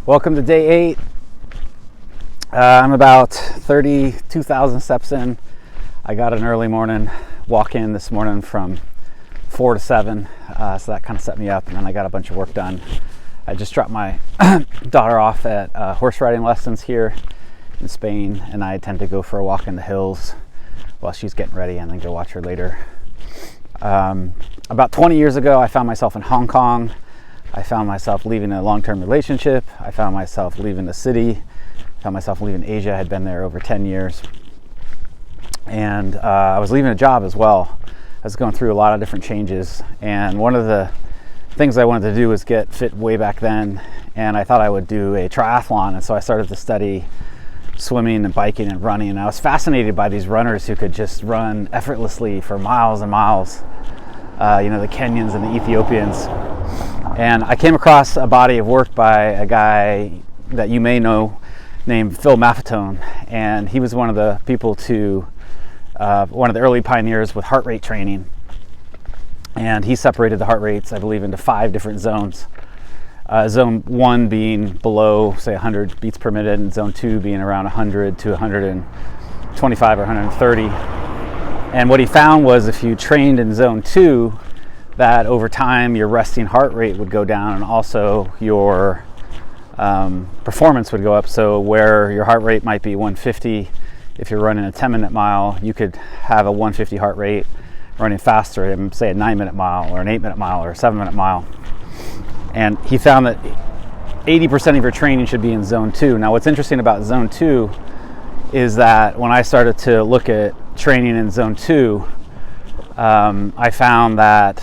Welcome to day 8. I'm about 32,000 steps in. I got an early morning walk-in this morning from 4 to 7, so that kind of set me up, and then I got a bunch of work done. I just dropped my daughter off at horse riding lessons here in Spain, and I tend to go for a walk in the hills while she's getting ready and then go watch her later. About 20 years ago, I found myself in Hong Kong. I found myself leaving a long-term relationship. I found myself leaving the city. I found myself leaving Asia. I had been there over 10 years. And I was leaving a job as well. I was going through a lot of different changes. And one of the things I wanted to do was get fit way back then. And I thought I would do a triathlon. And so I started to study swimming and biking and running. And I was fascinated by these runners who could just run effortlessly for miles and miles. The Kenyans and the Ethiopians. And I came across a body of work by a guy that you may know named Phil Maffetone, and he was one of the people one of the early pioneers with heart rate training. And he separated the heart rates, I believe, into 5 different zones. Zone 1 being below, say, 100 beats per minute, and zone 2 being around 100 to 125 or 130. And what he found was if you trained in zone 2, that over time your resting heart rate would go down, and also your performance would go up. So where your heart rate might be 150, if you're running a 10-minute mile, you could have a 150 heart rate running faster in, say, a 9-minute mile or an 8-minute mile or a 7-minute mile. And he found that 80% of your training should be in zone 2. Now, what's interesting about zone 2 is that when I started to look at training in zone 2, I found that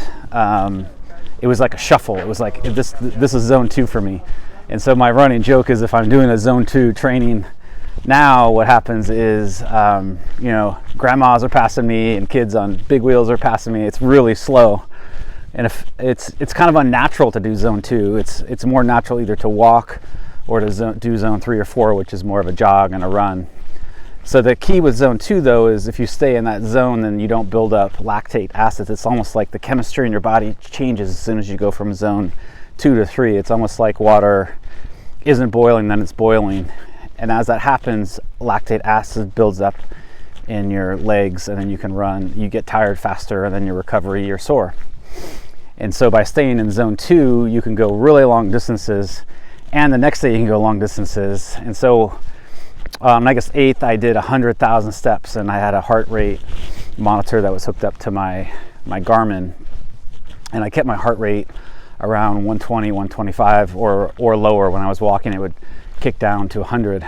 it was like a shuffle. It was like, this is zone 2 for me. And so my running joke is if I'm doing a zone 2 training now, what happens is, grandmas are passing me and kids on big wheels are passing me. It's really slow. And if it's kind of unnatural to do zone 2. It's more natural either to walk or to do zone 3 or 4, which is more of a jog and a run. So the key with zone 2, though, is if you stay in that zone, then you don't build up lactate acids. It's almost like the chemistry in your body changes as soon as you go from zone 2 to 3. It's almost like water isn't boiling, then it's boiling. And as that happens, lactate acid builds up in your legs, and then you can run. You get tired faster, and then your recovery, you're sore. And so by staying in zone 2, you can go really long distances, and the next day you can go long distances. And so on August 8th, I did 100,000 steps, and I had a heart rate monitor that was hooked up to my Garmin, and I kept my heart rate around 120, 125 or lower. When I was walking, it would kick down to 100.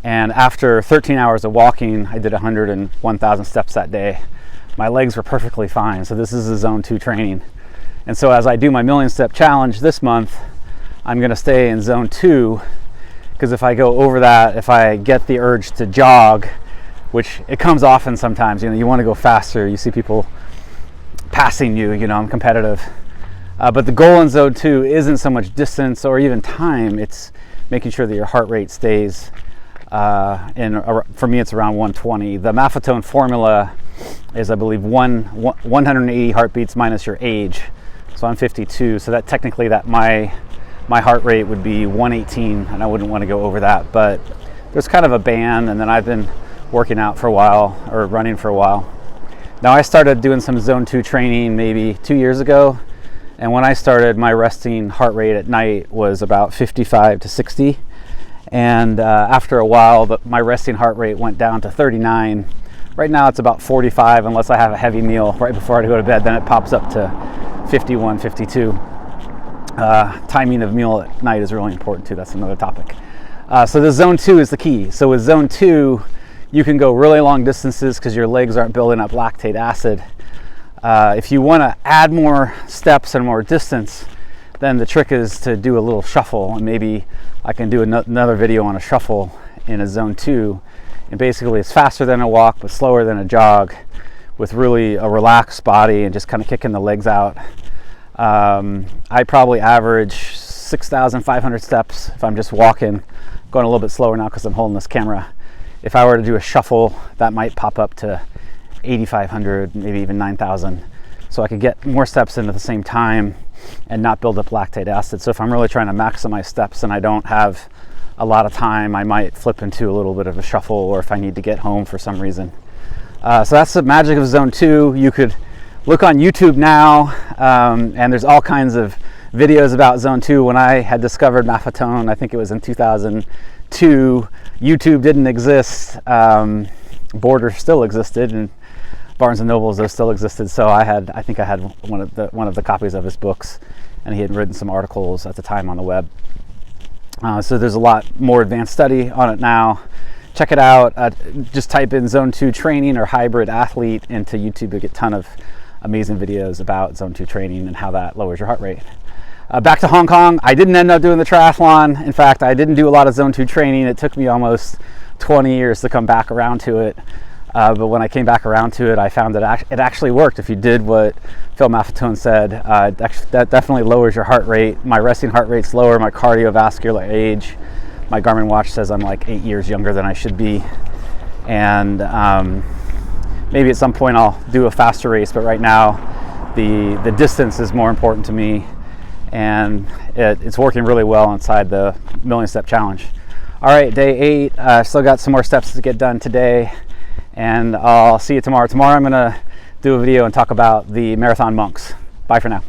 And after 13 hours of walking, I did 101,000 steps that day. My legs were perfectly fine. So this is a zone 2 training. And so as I do my million step challenge this month, I'm going to stay in zone 2, because if I go over that, if I get the urge to jog, which it comes often sometimes, you want to go faster. You see people passing you, I'm competitive. But the goal in zone 2 isn't so much distance or even time. It's making sure that your heart rate stays for me, it's around 120. The Maffetone formula is, I believe, 180 heartbeats minus your age. So I'm 52. So that technically my heart rate would be 118, and I wouldn't want to go over that. But there's kind of a band, and then I've been working out for a while, or running for a while. Now, I started doing some zone 2 training maybe 2 years ago, and when I started, my resting heart rate at night was about 55 to 60. And after a while, my resting heart rate went down to 39. Right now, it's about 45, unless I have a heavy meal right before I go to bed. Then it pops up to 51, 52. Timing of meal at night is really important too. That's another topic. So the zone 2 is the key. So with zone 2, you can go really long distances because your legs aren't building up lactate acid. If you want to add more steps and more distance, then the trick is to do a little shuffle. And maybe I can do another video on a shuffle in a zone 2. And basically it's faster than a walk, but slower than a jog, with really a relaxed body and just kind of kicking the legs out. I probably average 6,500 steps if I'm just walking, going a little bit slower now because I'm holding this camera. If I were to do a shuffle, that might pop up to 8,500, maybe even 9,000. So I could get more steps in at the same time and not build up lactate acid. So if I'm really trying to maximize steps and I don't have a lot of time, I might flip into a little bit of a shuffle, or if I need to get home for some reason. So that's the magic of Zone 2. You could look on YouTube now, and there's all kinds of videos about Zone 2. When I had discovered Maffetone, I think it was in 2002, YouTube didn't exist. Border still existed, and Barnes and Nobles, those still existed. So I think I had one of the copies of his books, and he had written some articles at the time on the web. So there's a lot more advanced study on it now. Check it out. Just type in Zone 2 training or hybrid athlete into YouTube. You'll get a ton of amazing videos about Zone 2 training and how that lowers your heart rate. Back to Hong Kong. I didn't end up doing the triathlon. In fact, I didn't do a lot of Zone 2 training. It took me almost 20 years to come back around to it. But when I came back around to it, I found that it actually worked. If you did what Phil Maffetone said, that definitely lowers your heart rate. My resting heart rate's lower, my cardiovascular age. My Garmin watch says I'm like 8 years younger than I should be. And maybe at some point I'll do a faster race, but right now the distance is more important to me. And it's working really well inside the million step challenge. All right, day 8, still got some more steps to get done today, and I'll see you tomorrow. Tomorrow I'm gonna do a video and talk about the marathon monks. Bye for now.